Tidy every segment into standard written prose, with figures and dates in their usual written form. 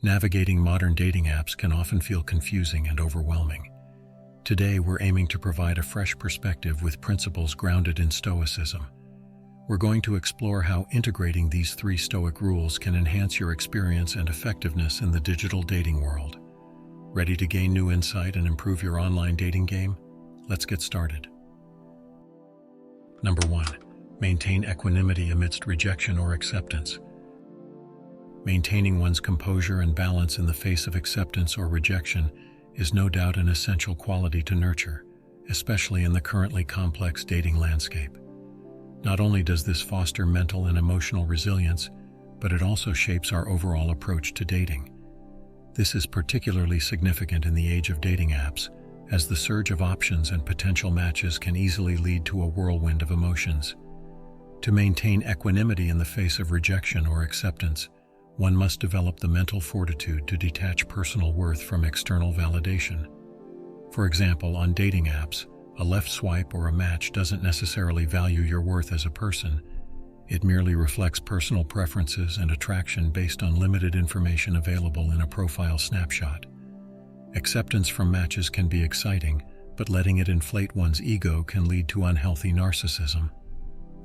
Navigating modern dating apps can often feel confusing and overwhelming. Today, we're aiming to provide a fresh perspective with principles grounded in Stoicism. We're going to explore how integrating these 3 Stoic rules can enhance your experience and effectiveness in the digital dating world. Ready to gain new insight and improve your online dating game? Let's get started. Number 1. Maintain equanimity amidst rejection or acceptance. Maintaining one's composure and balance in the face of acceptance or rejection is no doubt an essential quality to nurture, especially in the currently complex dating landscape. Not only does this foster mental and emotional resilience, but it also shapes our overall approach to dating. This is particularly significant in the age of dating apps, as the surge of options and potential matches can easily lead to a whirlwind of emotions. To maintain equanimity in the face of rejection or acceptance, one must develop the mental fortitude to detach personal worth from external validation. For example, on dating apps, a left swipe or a match doesn't necessarily value your worth as a person. It merely reflects personal preferences and attraction based on limited information available in a profile snapshot. Acceptance from matches can be exciting, but letting it inflate one's ego can lead to unhealthy narcissism.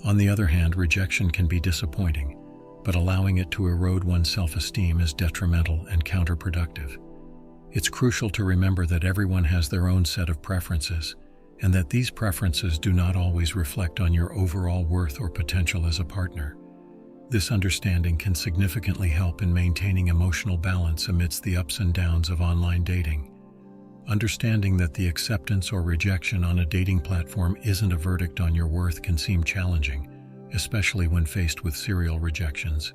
On the other hand, rejection can be disappointing, but allowing it to erode one's self-esteem is detrimental and counterproductive. It's crucial to remember that everyone has their own set of preferences, and that these preferences do not always reflect on your overall worth or potential as a partner. This understanding can significantly help in maintaining emotional balance amidst the ups and downs of online dating. Understanding that the acceptance or rejection on a dating platform isn't a verdict on your worth can seem challenging, especially when faced with serial rejections.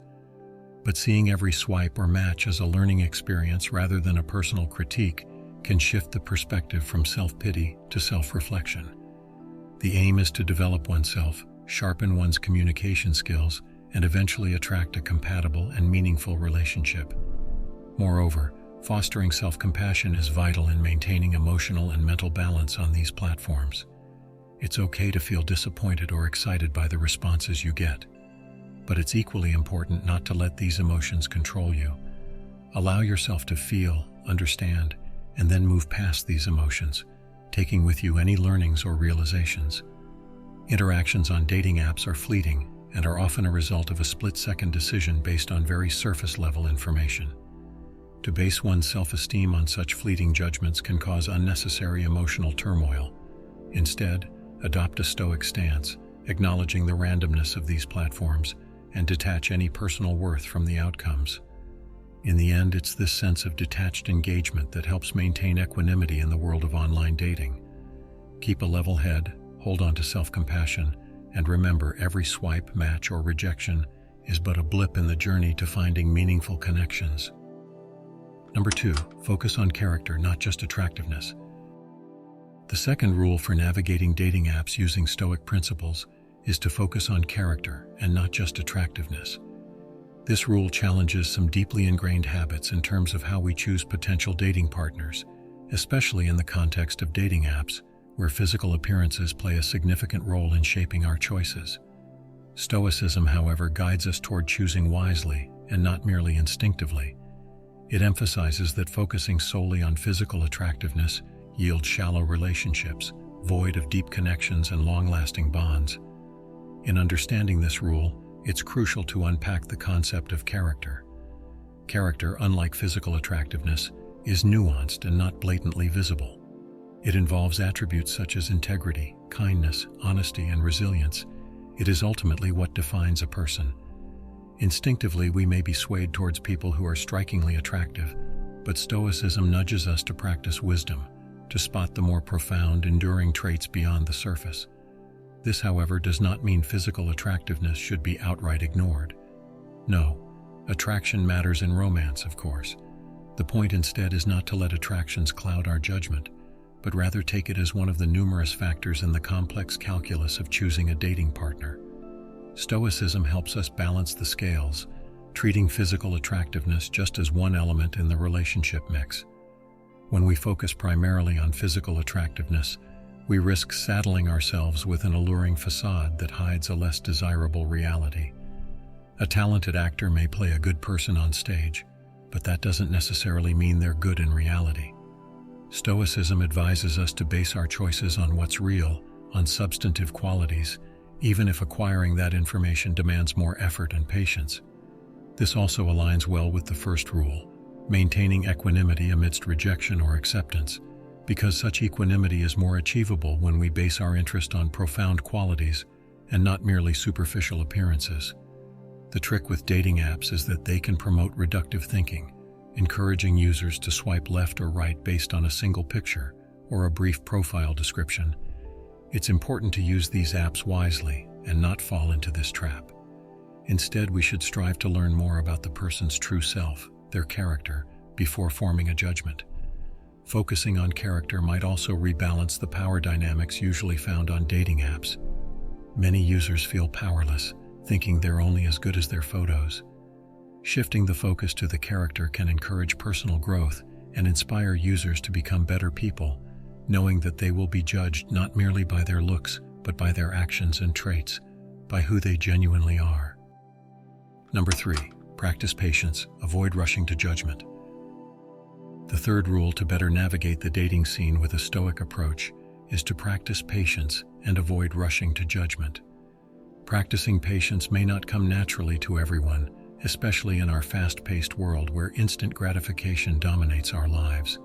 But seeing every swipe or match as a learning experience rather than a personal critique can shift the perspective from self-pity to self-reflection. The aim is to develop oneself, sharpen one's communication skills, and eventually attract a compatible and meaningful relationship. Moreover, fostering self-compassion is vital in maintaining emotional and mental balance on these platforms. It's okay to feel disappointed or excited by the responses you get, but it's equally important not to let these emotions control you. Allow yourself to feel, understand, and then move past these emotions, taking with you any learnings or realizations. Interactions on dating apps are fleeting and are often a result of a split-second decision based on very surface-level information. To base one's self-esteem on such fleeting judgments can cause unnecessary emotional turmoil. Instead, adopt a Stoic stance, acknowledging the randomness of these platforms, and detach any personal worth from the outcomes. In the end, it's this sense of detached engagement that helps maintain equanimity in the world of online dating. Keep a level head, hold on to self-compassion, and remember every swipe, match, or rejection is but a blip in the journey to finding meaningful connections. Number 2, focus on character, not just attractiveness. The second rule for navigating dating apps using Stoic principles is to focus on character and not just attractiveness. This rule challenges some deeply ingrained habits in terms of how we choose potential dating partners, especially in the context of dating apps, where physical appearances play a significant role in shaping our choices. Stoicism, however, guides us toward choosing wisely and not merely instinctively. It emphasizes that focusing solely on physical attractiveness yields shallow relationships, void of deep connections and long-lasting bonds. In understanding this rule, it's crucial to unpack the concept of character. Character, unlike physical attractiveness, is nuanced and not blatantly visible. It involves attributes such as integrity, kindness, honesty, and resilience. It is ultimately what defines a person. Instinctively, we may be swayed towards people who are strikingly attractive, but Stoicism nudges us to practice wisdom, to spot the more profound, enduring traits beyond the surface. This, however, does not mean physical attractiveness should be outright ignored. No, attraction matters in romance, of course. The point instead is not to let attractions cloud our judgment, but rather take it as one of the numerous factors in the complex calculus of choosing a dating partner. Stoicism helps us balance the scales, treating physical attractiveness just as one element in the relationship mix. When we focus primarily on physical attractiveness, we risk saddling ourselves with an alluring facade that hides a less desirable reality. A talented actor may play a good person on stage, but that doesn't necessarily mean they're good in reality. Stoicism advises us to base our choices on what's real, on substantive qualities, even if acquiring that information demands more effort and patience. This also aligns well with the first rule, maintaining equanimity amidst rejection or acceptance, because such equanimity is more achievable when we base our interest on profound qualities and not merely superficial appearances. The trick with dating apps is that they can promote reductive thinking, encouraging users to swipe left or right based on a single picture or a brief profile description. It's important to use these apps wisely and not fall into this trap. Instead, we should strive to learn more about the person's true self, their character, before forming a judgment. Focusing on character might also rebalance the power dynamics usually found on dating apps. Many users feel powerless, thinking they're only as good as their photos. Shifting the focus to the character can encourage personal growth and inspire users to become better people, knowing that they will be judged not merely by their looks, but by their actions and traits, by who they genuinely are. Number 3, practice patience, avoid rushing to judgment. The third rule to better navigate the dating scene with a Stoic approach is to practice patience and avoid rushing to judgment. Practicing patience may not come naturally to everyone, especially in our fast-paced world where instant gratification dominates our lives.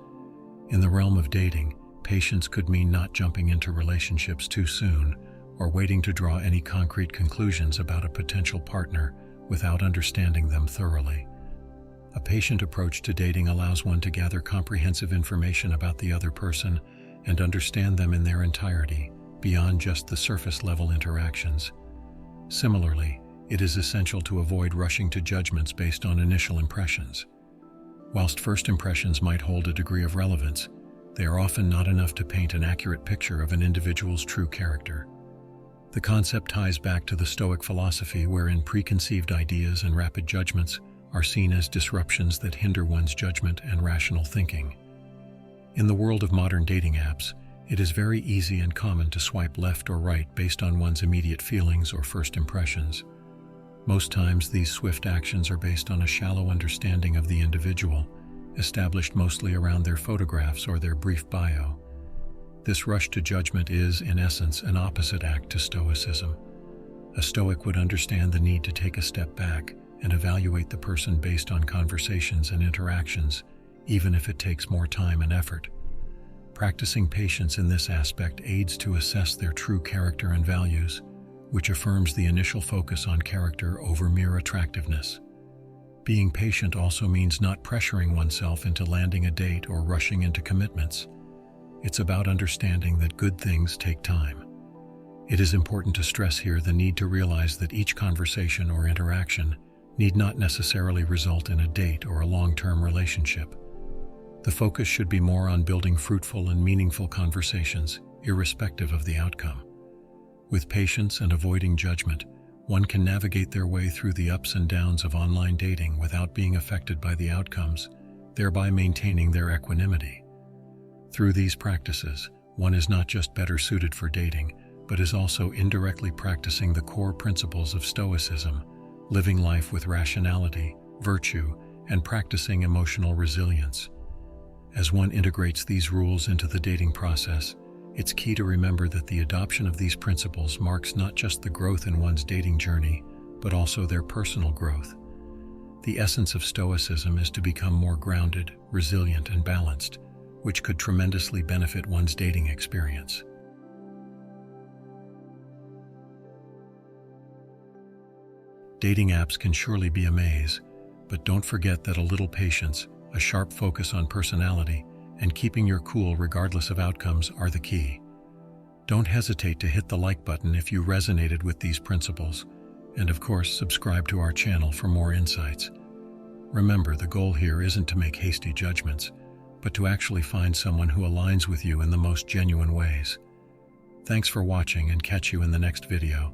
In the realm of dating, patience could mean not jumping into relationships too soon or waiting to draw any concrete conclusions about a potential partner without understanding them thoroughly. A patient approach to dating allows one to gather comprehensive information about the other person and understand them in their entirety, beyond just the surface-level interactions. Similarly, it is essential to avoid rushing to judgments based on initial impressions. Whilst first impressions might hold a degree of relevance, they are often not enough to paint an accurate picture of an individual's true character. The concept ties back to the Stoic philosophy, wherein preconceived ideas and rapid judgments are seen as disruptions that hinder one's judgment and rational thinking. In the world of modern dating apps, it is very easy and common to swipe left or right based on one's immediate feelings or first impressions. Most times, these swift actions are based on a shallow understanding of the individual, established mostly around their photographs or their brief bio. This rush to judgment is, in essence, an opposite act to Stoicism. A Stoic would understand the need to take a step back and evaluate the person based on conversations and interactions, even if it takes more time and effort. Practicing patience in this aspect aids to assess their true character and values, which affirms the initial focus on character over mere attractiveness. Being patient also means not pressuring oneself into landing a date or rushing into commitments. It's about understanding that good things take time. It is important to stress here the need to realize that each conversation or interaction need not necessarily result in a date or a long-term relationship. The focus should be more on building fruitful and meaningful conversations, irrespective of the outcome. With patience and avoiding judgment, one can navigate their way through the ups and downs of online dating without being affected by the outcomes, thereby maintaining their equanimity. Through these practices, one is not just better suited for dating, but is also indirectly practicing the core principles of Stoicism, living life with rationality, virtue, and practicing emotional resilience. As one integrates these rules into the dating process, it's key to remember that the adoption of these principles marks not just the growth in one's dating journey, but also their personal growth. The essence of Stoicism is to become more grounded, resilient, and balanced, which could tremendously benefit one's dating experience. Dating apps can surely be a maze, but don't forget that a little patience, a sharp focus on personality, and keeping your cool regardless of outcomes are the key. Don't hesitate to hit the like button if you resonated with these principles, and of course, subscribe to our channel for more insights. Remember, the goal here isn't to make hasty judgments, but to actually find someone who aligns with you in the most genuine ways. Thanks for watching, and catch you in the next video.